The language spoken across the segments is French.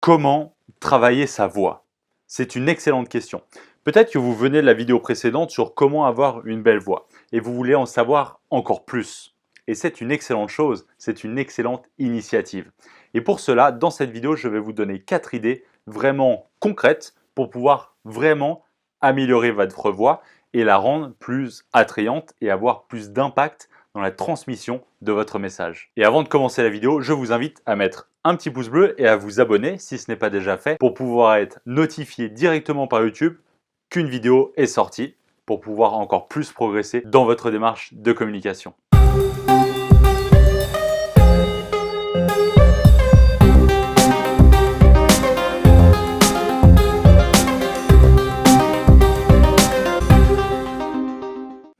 Comment travailler sa voix? C'est une excellente question. Peut-être que vous venez de la vidéo précédente sur comment avoir une belle voix et vous voulez en savoir encore plus. Et c'est une excellente chose, c'est une excellente initiative. Et pour cela, dans cette vidéo, je vais vous donner 4 idées vraiment concrètes pour pouvoir vraiment améliorer votre voix et la rendre plus attrayante et avoir plus d'impact dans la transmission de votre message. Et avant de commencer la vidéo, je vous invite à mettre un petit pouce bleu et à vous abonner si ce n'est pas déjà fait pour pouvoir être notifié directement par YouTube qu'une vidéo est sortie pour pouvoir encore plus progresser dans votre démarche de communication.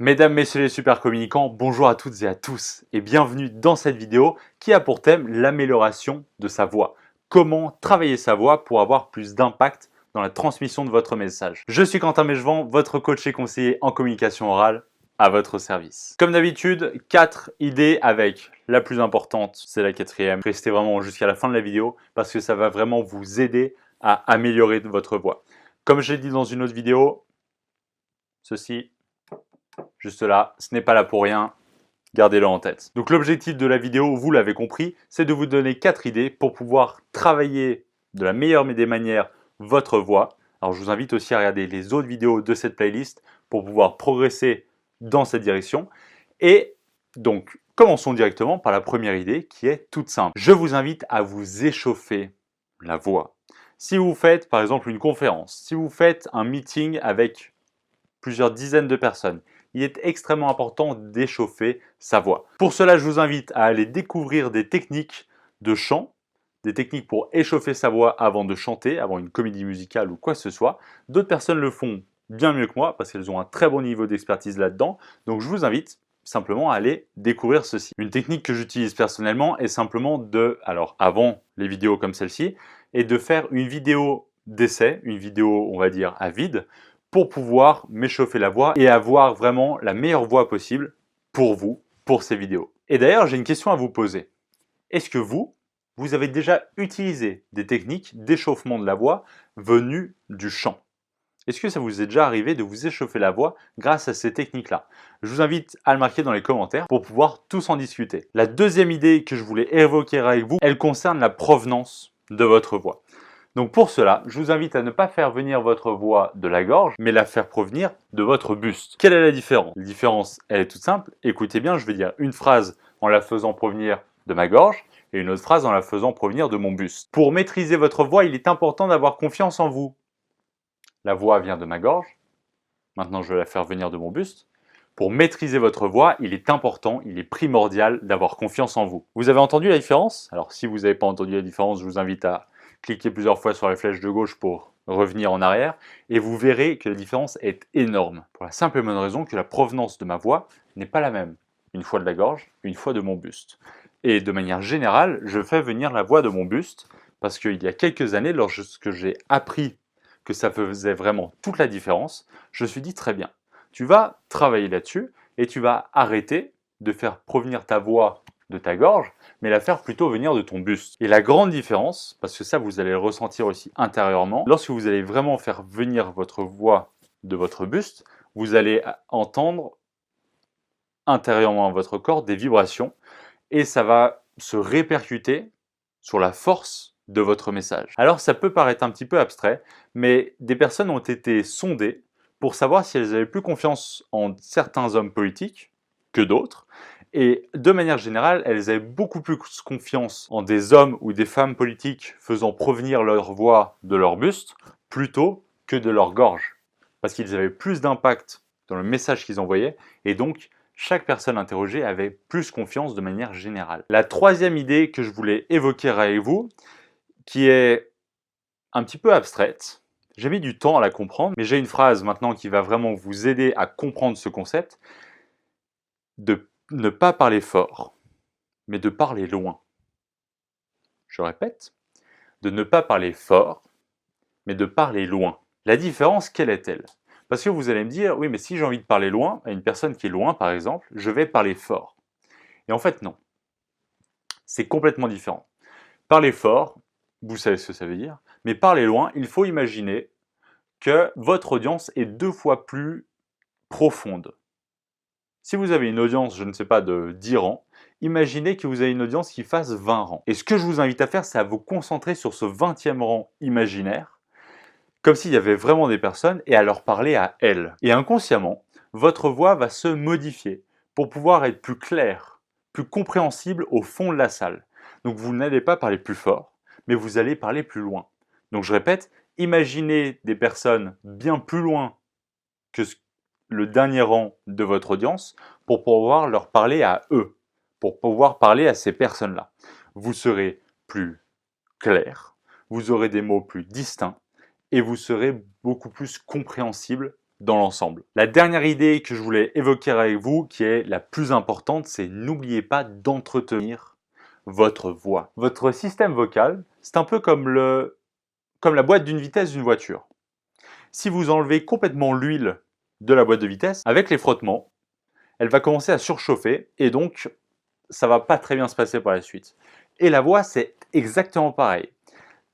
Mesdames, messieurs les super communicants, bonjour à toutes et à tous et bienvenue dans cette vidéo qui a pour thème l'amélioration de sa voix. Comment travailler sa voix pour avoir plus d'impact dans la transmission de votre message. Je suis Quentin Mechevant, votre coach et conseiller en communication orale à votre service. Comme d'habitude, 4 idées avec la plus importante, c'est la 4e. Restez vraiment jusqu'à la fin de la vidéo parce que ça va vraiment vous aider à améliorer votre voix. Comme je l'ai dit dans une autre vidéo, ceci juste là, ce n'est pas là pour rien, gardez-le en tête. Donc l'objectif de la vidéo, vous l'avez compris, c'est de vous donner 4 idées pour pouvoir travailler de la meilleure des manières votre voix. Alors je vous invite aussi à regarder les autres vidéos de cette playlist pour pouvoir progresser dans cette direction. Et donc commençons directement par la première idée qui est toute simple. Je vous invite à vous échauffer la voix. Si vous faites par exemple une conférence, si vous faites un meeting avec plusieurs dizaines de personnes, il est extrêmement important d'échauffer sa voix. Pour cela, je vous invite à aller découvrir des techniques de chant, des techniques pour échauffer sa voix avant de chanter, avant une comédie musicale ou quoi que ce soit. D'autres personnes le font bien mieux que moi parce qu'elles ont un très bon niveau d'expertise là-dedans. Donc je vous invite simplement à aller découvrir ceci. Une technique que j'utilise personnellement est simplement alors avant les vidéos comme celle-ci, est de faire une vidéo d'essai, une vidéo on va dire à vide, pour pouvoir m'échauffer la voix et avoir vraiment la meilleure voix possible pour vous, pour ces vidéos. Et d'ailleurs, j'ai une question à vous poser. Est-ce que vous avez déjà utilisé des techniques d'échauffement de la voix venues du chant? Est-ce que ça vous est déjà arrivé de vous échauffer la voix grâce à ces techniques-là? Je vous invite à le marquer dans les commentaires pour pouvoir tous en discuter. La deuxième idée que je voulais évoquer avec vous, elle concerne la provenance de votre voix. Donc pour cela, je vous invite à ne pas faire venir votre voix de la gorge, mais la faire provenir de votre buste. Quelle est la différence? La différence, elle est toute simple. Écoutez bien, je vais dire une phrase en la faisant provenir de ma gorge et une autre phrase en la faisant provenir de mon buste. Pour maîtriser votre voix, il est important d'avoir confiance en vous. La voix vient de ma gorge. Maintenant, je vais la faire venir de mon buste. Pour maîtriser votre voix, il est important, il est primordial d'avoir confiance en vous. Vous avez entendu la différence? Alors si vous n'avez pas entendu la différence, je vous invite à cliquez plusieurs fois sur la flèche de gauche pour revenir en arrière et vous verrez que la différence est énorme. Pour la simple et bonne raison que la provenance de ma voix n'est pas la même. Une fois de la gorge, une fois de mon buste. Et de manière générale, je fais venir la voix de mon buste parce qu'il y a quelques années, lorsque j'ai appris que ça faisait vraiment toute la différence, je me suis dit très bien, tu vas travailler là-dessus et tu vas arrêter de faire provenir ta voix de ta gorge, mais la faire plutôt venir de ton buste. Et la grande différence, parce que ça vous allez le ressentir aussi intérieurement, lorsque vous allez vraiment faire venir votre voix de votre buste, vous allez entendre intérieurement à votre corps des vibrations et ça va se répercuter sur la force de votre message. Alors ça peut paraître un petit peu abstrait, mais des personnes ont été sondées pour savoir si elles avaient plus confiance en certains hommes politiques que d'autres. Et de manière générale, elles avaient beaucoup plus confiance en des hommes ou des femmes politiques faisant provenir leur voix de leur buste plutôt que de leur gorge. Parce qu'ils avaient plus d'impact dans le message qu'ils envoyaient et donc chaque personne interrogée avait plus confiance de manière générale. La troisième idée que je voulais évoquer avec vous, qui est un petit peu abstraite, j'ai mis du temps à la comprendre, mais j'ai une phrase maintenant qui va vraiment vous aider à comprendre ce concept, de ne pas parler fort, mais de parler loin. Je répète, de ne pas parler fort, mais de parler loin. La différence, quelle est-elle? Parce que vous allez me dire, oui, mais si j'ai envie de parler loin, à une personne qui est loin, par exemple, je vais parler fort. Et en fait, non. C'est complètement différent. Parler fort, vous savez ce que ça veut dire. Mais parler loin, il faut imaginer que votre audience est 2 fois plus profonde. Si vous avez une audience, je ne sais pas, de 10 rangs, imaginez que vous avez une audience qui fasse 20 rangs. Et ce que je vous invite à faire, c'est à vous concentrer sur ce 20e rang imaginaire, comme s'il y avait vraiment des personnes, et à leur parler à elles. Et inconsciemment, votre voix va se modifier pour pouvoir être plus claire, plus compréhensible au fond de la salle. Donc vous n'allez pas parler plus fort, mais vous allez parler plus loin. Donc je répète, imaginez des personnes bien plus loin que le dernier rang de votre audience pour pouvoir leur parler à eux, pour pouvoir parler à ces personnes-là. Vous serez plus clair, vous aurez des mots plus distincts et vous serez beaucoup plus compréhensible dans l'ensemble. La dernière idée que je voulais évoquer avec vous, qui est la plus importante, c'est n'oubliez pas d'entretenir votre voix. Votre système vocal, c'est un peu comme la boîte d'une vitesse d'une voiture. Si vous enlevez complètement l'huile de la boîte de vitesse, avec les frottements, elle va commencer à surchauffer et donc ça va pas très bien se passer par la suite. Et la voix, c'est exactement pareil.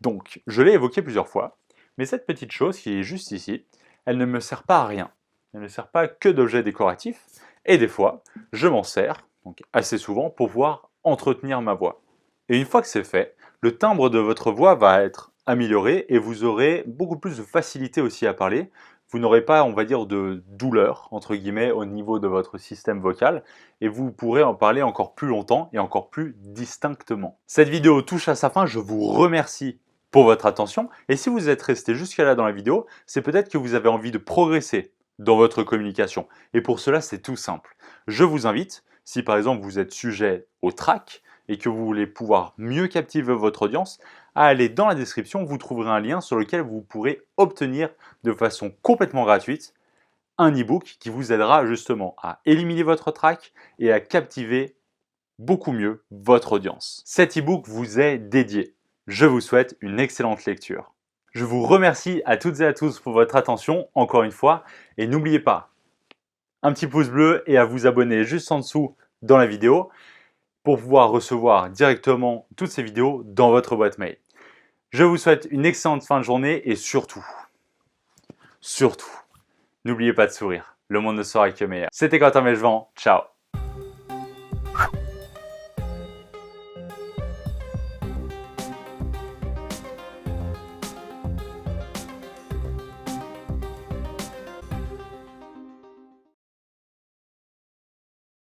Donc, je l'ai évoqué plusieurs fois, mais cette petite chose qui est juste ici, elle ne me sert pas à rien. Elle ne sert pas que d'objet décoratif. Et des fois, je m'en sers, donc assez souvent, pour pouvoir entretenir ma voix. Et une fois que c'est fait, le timbre de votre voix va être amélioré et vous aurez beaucoup plus de facilité aussi à parler. Vous n'aurez pas, on va dire, de douleur, entre guillemets, au niveau de votre système vocal et vous pourrez en parler encore plus longtemps et encore plus distinctement. Cette vidéo touche à sa fin, je vous remercie pour votre attention et si vous êtes resté jusqu'à là dans la vidéo, c'est peut-être que vous avez envie de progresser dans votre communication et pour cela, c'est tout simple. Je vous invite, si par exemple vous êtes sujet au trac et que vous voulez pouvoir mieux captiver votre audience, à aller dans la description, vous trouverez un lien sur lequel vous pourrez obtenir de façon complètement gratuite un e-book qui vous aidera justement à éliminer votre trac et à captiver beaucoup mieux votre audience. Cet e-book vous est dédié. Je vous souhaite une excellente lecture. Je vous remercie à toutes et à tous pour votre attention, encore une fois, et n'oubliez pas, un petit pouce bleu et à vous abonner juste en dessous dans la vidéo pour pouvoir recevoir directement toutes ces vidéos dans votre boîte mail. Je vous souhaite une excellente fin de journée et surtout, n'oubliez pas de sourire. Le monde ne sera que meilleur. C'était Quentin Mechevant. Ciao.